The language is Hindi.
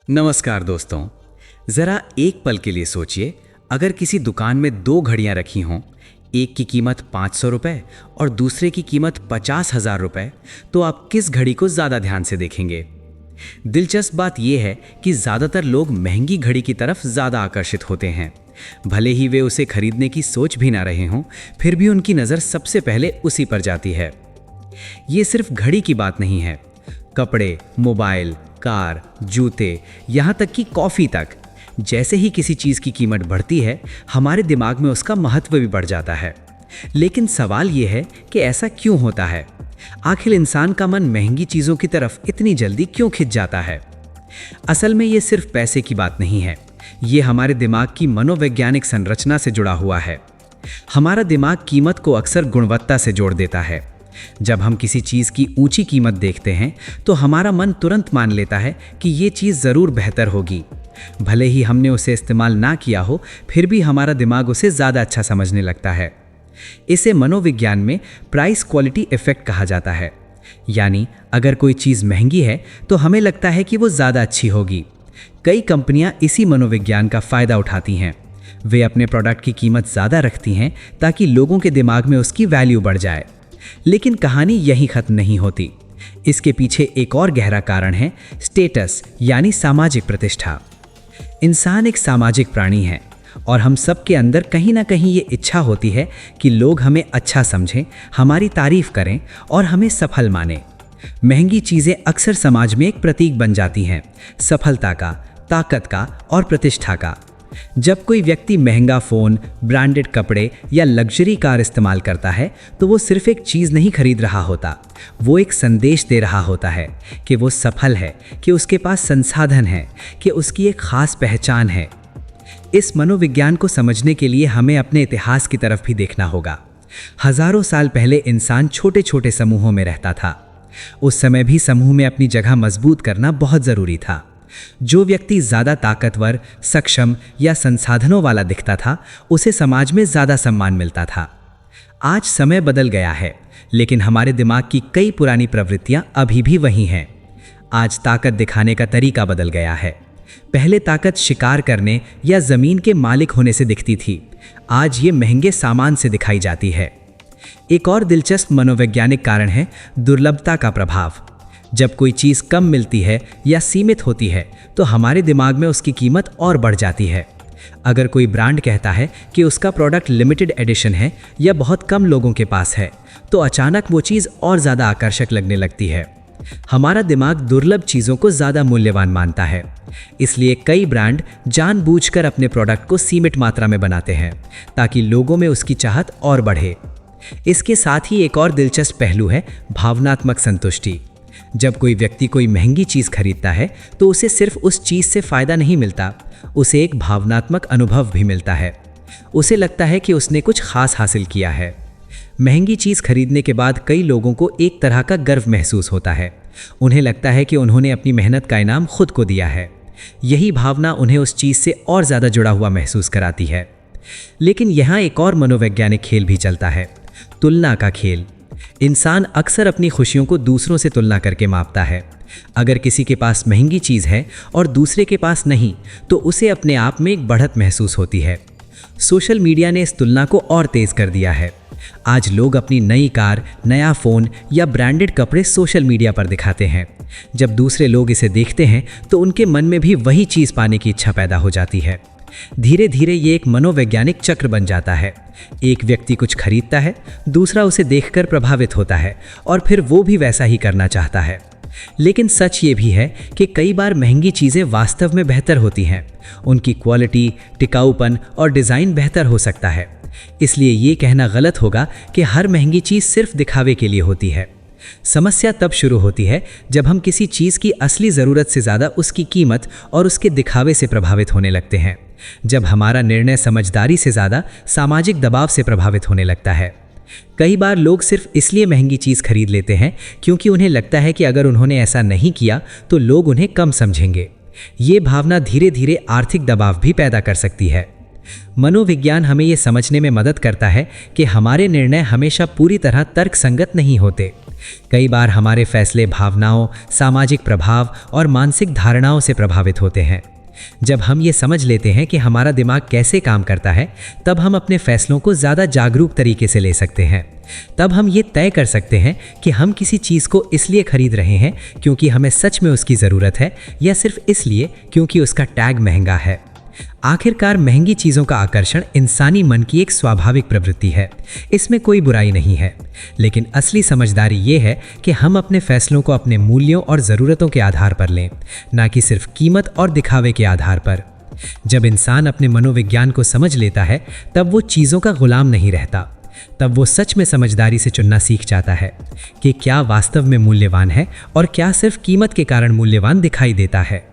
नमस्कार दोस्तों। ज़रा एक पल के लिए सोचिए, अगर किसी दुकान में दो घड़ियां रखी हों, एक की कीमत 500 रुपये और दूसरे की कीमत 50,000 रुपये, तो आप किस घड़ी को ज़्यादा ध्यान से देखेंगे? दिलचस्प बात यह है कि ज़्यादातर लोग महंगी घड़ी की तरफ ज़्यादा आकर्षित होते हैं। भले ही वे उसे खरीदने की सोच भी ना रहे हों, फिर भी उनकी नज़र सबसे पहले उसी पर जाती है। ये सिर्फ घड़ी की बात नहीं है। कपड़े, मोबाइल, कार, जूते, यहाँ तक कि कॉफ़ी तक, जैसे ही किसी चीज़ की कीमत बढ़ती है, हमारे दिमाग में उसका महत्व भी बढ़ जाता है। लेकिन सवाल ये है कि ऐसा क्यों होता है? आखिर इंसान का मन महंगी चीज़ों की तरफ इतनी जल्दी क्यों खिंच जाता है? असल में ये सिर्फ पैसे की बात नहीं है, ये हमारे दिमाग की मनोवैज्ञानिक संरचना से जुड़ा हुआ है। हमारा दिमाग कीमत को अक्सर गुणवत्ता से जोड़ देता है। जब हम किसी चीज़ की ऊंची कीमत देखते हैं तो हमारा मन तुरंत मान लेता है कि ये चीज़ ज़रूर बेहतर होगी। भले ही हमने उसे इस्तेमाल ना किया हो, फिर भी हमारा दिमाग उसे ज़्यादा अच्छा समझने लगता है। इसे मनोविज्ञान में प्राइस क्वालिटी इफेक्ट कहा जाता है। यानी अगर कोई चीज़ महंगी है तो हमें लगता है कि वो ज़्यादा अच्छी होगी। कई कंपनियां इसी मनोविज्ञान का फ़ायदा उठाती हैं। वे अपने प्रोडक्ट की कीमत ज़्यादा रखती हैं ताकि लोगों के दिमाग में उसकी वैल्यू बढ़ जाए। लेकिन कहानी यहीं खत्म नहीं होती। इसके पीछे एक और गहरा कारण है, स्टेटस यानी सामाजिक प्रतिष्ठा। इंसान एक सामाजिक प्राणी है और हम सब के अंदर कहीं ना कहीं ये इच्छा होती है कि लोग हमें अच्छा समझें, हमारी तारीफ करें और हमें सफल मानें। महंगी चीज़ें अक्सर समाज में एक प्रतीक बन जाती हैं, सफलता का, ताकत का और प्रतिष्ठा का। जब कोई व्यक्ति महंगा फ़ोन, ब्रांडेड कपड़े या लग्जरी कार इस्तेमाल करता है तो वो सिर्फ एक चीज़ नहीं खरीद रहा होता, वो एक संदेश दे रहा होता है कि वो सफल है, कि उसके पास संसाधन है, कि उसकी एक ख़ास पहचान है। इस मनोविज्ञान को समझने के लिए हमें अपने इतिहास की तरफ भी देखना होगा। हज़ारों साल पहले इंसान छोटे छोटे समूहों में रहता था। उस समय भी समूह में अपनी जगह मजबूत करना बहुत ज़रूरी था। जो व्यक्ति ज़्यादा ताकतवर, सक्षम या संसाधनों वाला दिखता था, उसे समाज में ज़्यादा सम्मान मिलता था। आज समय बदल गया है, लेकिन हमारे दिमाग की कई पुरानी प्रवृत्तियां अभी भी वही हैं। आज ताकत दिखाने का तरीका बदल गया है। पहले ताकत शिकार करने या ज़मीन के मालिक होने से दिखती थी, आज ये महंगे सामान से दिखाई जाती है। एक और दिलचस्प मनोवैज्ञानिक कारण है दुर्लभता का प्रभाव। जब कोई चीज़ कम मिलती है या सीमित होती है तो हमारे दिमाग में उसकी कीमत और बढ़ जाती है। अगर कोई ब्रांड कहता है कि उसका प्रोडक्ट लिमिटेड एडिशन है या बहुत कम लोगों के पास है, तो अचानक वो चीज़ और ज़्यादा आकर्षक लगने लगती है। हमारा दिमाग दुर्लभ चीज़ों को ज़्यादा मूल्यवान मानता है, इसलिए कई ब्रांड जानबूझकर अपने प्रोडक्ट को सीमित मात्रा में बनाते हैं ताकि लोगों में उसकी चाहत और बढ़े। इसके साथ ही एक और दिलचस्प पहलू है भावनात्मक संतुष्टि। जब कोई व्यक्ति कोई महंगी चीज़ खरीदता है तो उसे सिर्फ उस चीज़ से फ़ायदा नहीं मिलता, उसे एक भावनात्मक अनुभव भी मिलता है। उसे लगता है कि उसने कुछ खास हासिल किया है। महंगी चीज़ खरीदने के बाद कई लोगों को एक तरह का गर्व महसूस होता है। उन्हें लगता है कि उन्होंने अपनी मेहनत का इनाम खुद को दिया है। यही भावना उन्हें उस चीज़ से और ज़्यादा जुड़ा हुआ महसूस कराती है। लेकिन यहाँ एक और मनोवैज्ञानिक खेल भी चलता है, तुलना का खेल। इंसान अक्सर अपनी खुशियों को दूसरों से तुलना करके मापता है। अगर किसी के पास महंगी चीज़ है और दूसरे के पास नहीं, तो उसे अपने आप में एक बढ़त महसूस होती है। सोशल मीडिया ने इस तुलना को और तेज़ कर दिया है। आज लोग अपनी नई कार, नया फ़ोन या ब्रांडेड कपड़े सोशल मीडिया पर दिखाते हैं। जब दूसरे लोग इसे देखते हैं तो उनके मन में भी वही चीज़ पाने की इच्छा पैदा हो जाती है। धीरे धीरे ये एक मनोवैज्ञानिक चक्र बन जाता है। एक व्यक्ति कुछ खरीदता है, दूसरा उसे देखकर प्रभावित होता है और फिर वो भी वैसा ही करना चाहता है। लेकिन सच ये भी है कि कई बार महंगी चीज़ें वास्तव में बेहतर होती हैं। उनकी क्वालिटी, टिकाऊपन और डिज़ाइन बेहतर हो सकता है। इसलिए ये कहना गलत होगा कि हर महंगी चीज़ सिर्फ दिखावे के लिए होती है। समस्या तब शुरू होती है जब हम किसी चीज़ की असली ज़रूरत से ज़्यादा उसकी कीमत और उसके दिखावे से प्रभावित होने लगते हैं। जब हमारा निर्णय समझदारी से ज़्यादा सामाजिक दबाव से प्रभावित होने लगता है। कई बार लोग सिर्फ इसलिए महंगी चीज़ खरीद लेते हैं क्योंकि उन्हें लगता है कि अगर उन्होंने ऐसा नहीं किया तो लोग उन्हें कम समझेंगे। ये भावना धीरे धीरे आर्थिक दबाव भी पैदा कर सकती है। मनोविज्ञान हमें ये समझने में मदद करता है कि हमारे निर्णय हमेशा पूरी तरह तर्कसंगत नहीं होते। कई बार हमारे फैसले भावनाओं, सामाजिक प्रभाव और मानसिक धारणाओं से प्रभावित होते हैं। जब हम ये समझ लेते हैं कि हमारा दिमाग कैसे काम करता है, तब हम अपने फैसलों को ज़्यादा जागरूक तरीके से ले सकते हैं। तब हम ये तय कर सकते हैं कि हम किसी चीज़ को इसलिए खरीद रहे हैं क्योंकि हमें सच में उसकी ज़रूरत है, या सिर्फ इसलिए क्योंकि उसका टैग महंगा है। आखिरकार महंगी चीज़ों का आकर्षण इंसानी मन की एक स्वाभाविक प्रवृत्ति है, इसमें कोई बुराई नहीं है। लेकिन असली समझदारी ये है कि हम अपने फैसलों को अपने मूल्यों और ज़रूरतों के आधार पर लें, ना कि सिर्फ कीमत और दिखावे के आधार पर। जब इंसान अपने मनोविज्ञान को समझ लेता है, तब वो चीज़ों का गुलाम नहीं रहता। तब वो सच में समझदारी से चुनना सीख जाता है कि क्या वास्तव में मूल्यवान है और क्या सिर्फ कीमत के कारण मूल्यवान दिखाई देता है।